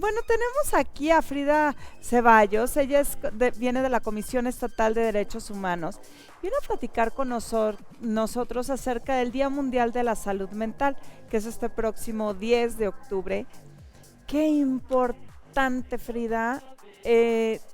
Bueno, tenemos aquí a Frida Ceballos, ella viene de la Comisión Estatal de Derechos Humanos. Viene a platicar con nosotros acerca del Día Mundial de la Salud Mental, que es este próximo 10 de octubre. Qué importante, Frida,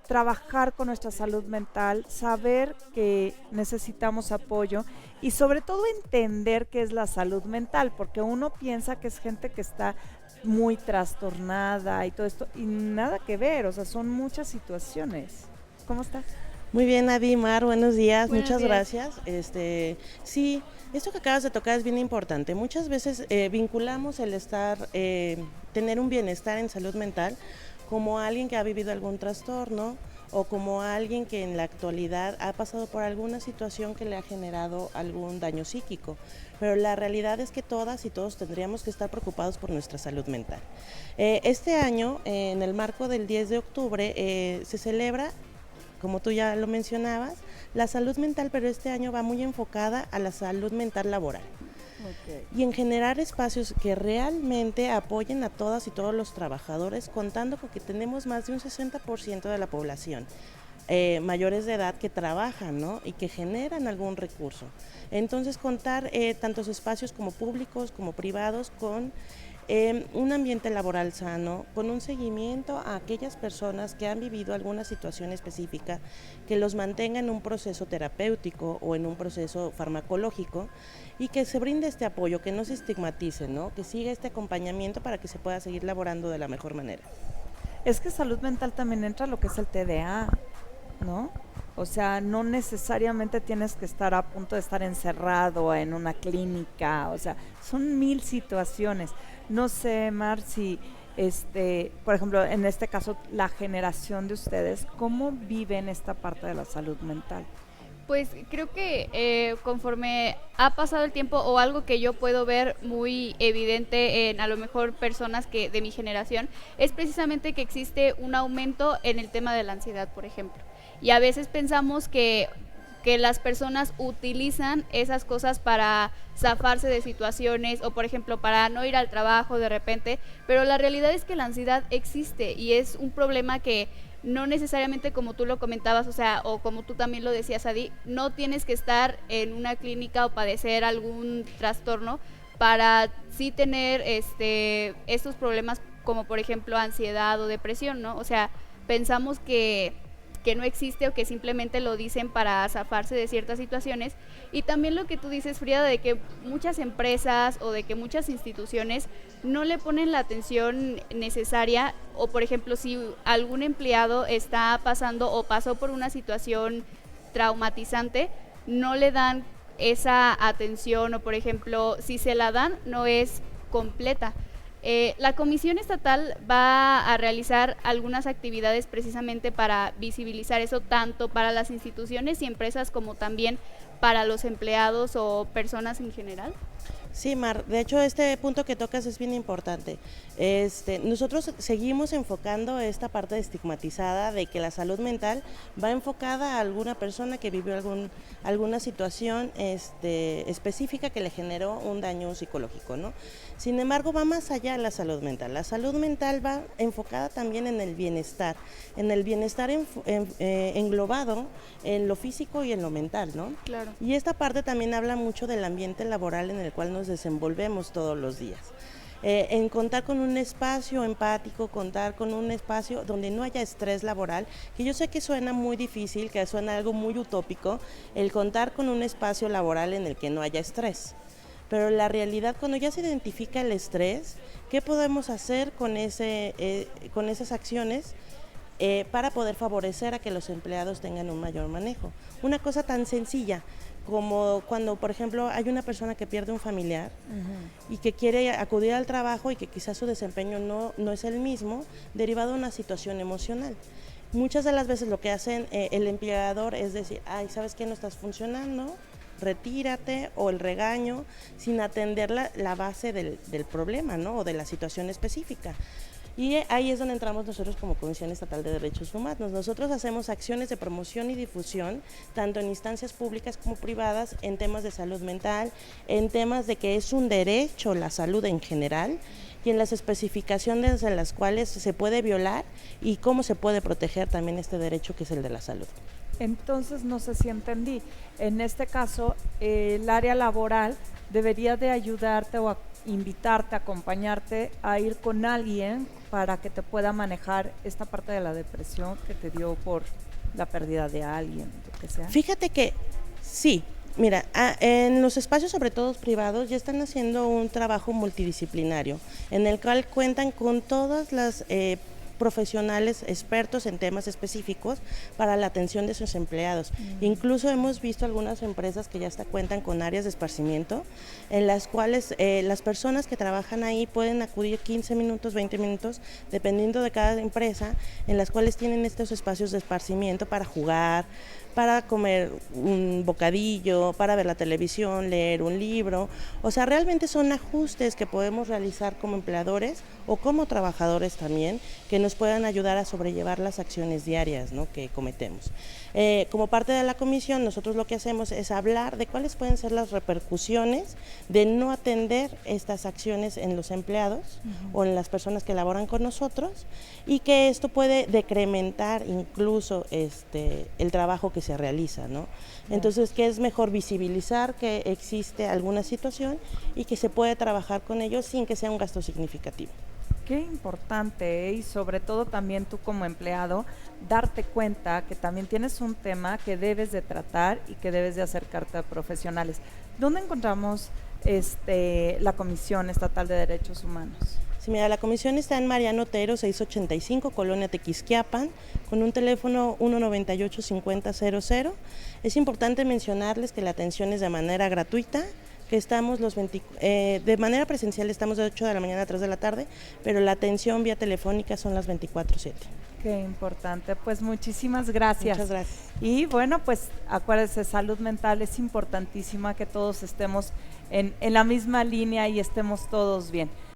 trabajar con nuestra salud mental, saber que necesitamos apoyo y sobre todo entender qué es la salud mental, porque uno piensa que es gente que está muy trastornada y todo esto, y nada que ver, o sea, son muchas situaciones. ¿Cómo estás? Muy bien, Adi, Mar, buenos días, Buenos muchas días. gracias. Sí, esto que acabas de tocar es bien importante. Muchas veces vinculamos el tener un bienestar en salud mental como alguien que ha vivido algún trastorno o como alguien que en la actualidad ha pasado por alguna situación que le ha generado algún daño psíquico. Pero la realidad es que todas y todos tendríamos que estar preocupados por nuestra salud mental. Este año, en el marco del 10 de octubre, se celebra, como tú ya lo mencionabas, la salud mental, pero este año va muy enfocada a la salud mental laboral. Okay. Y en generar espacios que realmente apoyen a todas y todos los trabajadores, contando con que tenemos más de un 60% de la población mayores de edad que trabajan, ¿no? Y que generan algún recurso. Entonces, contar tantos espacios como públicos como privados con un ambiente laboral sano, con un seguimiento a aquellas personas que han vivido alguna situación específica, que los mantenga en un proceso terapéutico o en un proceso farmacológico y que se brinde este apoyo, que no se estigmatice, ¿no? Que siga este acompañamiento para que se pueda seguir laborando de la mejor manera. Es que salud mental también entra lo que es el TDA, ¿no? O sea, no necesariamente tienes que estar a punto de estar encerrado en una clínica, o sea, son mil situaciones. No sé, Mar, si, por ejemplo, en este caso, la generación de ustedes, ¿cómo viven esta parte de la salud mental? Pues creo que conforme ha pasado el tiempo o algo que yo puedo ver muy evidente en a lo mejor personas que de mi generación es precisamente que existe un aumento en el tema de la ansiedad, por ejemplo. Y a veces pensamos que las personas utilizan esas cosas para zafarse de situaciones o por ejemplo para no ir al trabajo de repente, pero la realidad es que la ansiedad existe y es un problema que no necesariamente como tú lo comentabas, o sea, o como tú también lo decías, Adi, no tienes que estar en una clínica o padecer algún trastorno para sí tener estos problemas como por ejemplo ansiedad o depresión, ¿no? O sea, pensamos que no existe o que simplemente lo dicen para zafarse de ciertas situaciones. Y también lo que tú dices, Frida, de que muchas empresas o de que muchas instituciones no le ponen la atención necesaria o, por ejemplo, si algún empleado está pasando o pasó por una situación traumatizante, no le dan esa atención o, por ejemplo, si se la dan, no es completa. La Comisión Estatal va a realizar algunas actividades precisamente para visibilizar eso, tanto para las instituciones y empresas como también para los empleados o personas en general. Sí, Mar, de hecho este punto que tocas es bien importante. Nosotros seguimos enfocando esta parte estigmatizada de que la salud mental va enfocada a alguna persona que vivió alguna situación específica que le generó un daño psicológico, ¿no? Sin embargo, va más allá de la salud mental. La salud mental va enfocada también en el bienestar englobado en lo físico y en lo mental, ¿no? Claro. Y esta parte también habla mucho del ambiente laboral en el cual nos desenvolvemos todos los días. En contar con un espacio empático, contar con un espacio donde no haya estrés laboral, que yo sé que suena muy difícil, que suena algo muy utópico, el contar con un espacio laboral en el que no haya estrés. Pero la realidad, cuando ya se identifica el estrés, ¿qué podemos hacer con esas acciones para poder favorecer a que los empleados tengan un mayor manejo? Una cosa tan sencilla como cuando, por ejemplo, hay una persona que pierde un familiar y que quiere acudir al trabajo y que quizás su desempeño no es el mismo, derivado de una situación emocional. Muchas de las veces lo que hacen el empleador es decir, ay, ¿sabes qué? No estás funcionando, retírate, o el regaño, sin atender la base del problema, ¿no? O de la situación específica. Y ahí es donde entramos nosotros como Comisión Estatal de Derechos Humanos. Nosotros hacemos acciones de promoción y difusión, tanto en instancias públicas como privadas, en temas de salud mental, en temas de que es un derecho la salud en general, y en las especificaciones en las cuales se puede violar y cómo se puede proteger también este derecho que es el de la salud. Entonces, no sé si entendí. En este caso, el área laboral debería de ayudarte o invitarte, acompañarte a ir con alguien para que te pueda manejar esta parte de la depresión que te dio por la pérdida de alguien, lo que sea. Fíjate que sí. Mira, en los espacios, sobre todo privados, ya están haciendo un trabajo multidisciplinario en el cual cuentan con todas las profesionales expertos en temas específicos para la atención de sus empleados. Incluso hemos visto algunas empresas que ya hasta cuentan con áreas de esparcimiento en las cuales las personas que trabajan ahí pueden acudir 15 minutos, 20 minutos, dependiendo de cada empresa, en las cuales tienen estos espacios de esparcimiento para jugar, para comer un bocadillo, para ver la televisión, leer un libro. O sea, realmente son ajustes que podemos realizar como empleadores o como trabajadores también, que nos puedan ayudar a sobrellevar las acciones diarias, ¿no?, que cometemos. Como parte de la comisión, nosotros lo que hacemos es hablar de cuáles pueden ser las repercusiones de no atender estas acciones en los empleados o en las personas que laboran con nosotros, y que esto puede decrementar incluso el trabajo que se realiza, ¿no? Entonces, que es mejor visibilizar que existe alguna situación y que se puede trabajar con ellos sin que sea un gasto significativo. Qué importante, y sobre todo también tú como empleado, darte cuenta que también tienes un tema que debes de tratar y que debes de acercarte a profesionales. ¿Dónde encontramos la Comisión Estatal de Derechos Humanos? Sí, mira, la comisión está en Mariano Otero, 685, Colonia Tequisquiapan, con un teléfono 198-5000. Es importante mencionarles que la atención es de manera gratuita, que estamos de manera presencial estamos de 8 de la mañana a 3 de la tarde, pero la atención vía telefónica son las 24/7. Qué importante, pues muchísimas gracias. Muchas gracias. Y bueno, pues acuérdense, salud mental es importantísima, que todos estemos en la misma línea y estemos todos bien.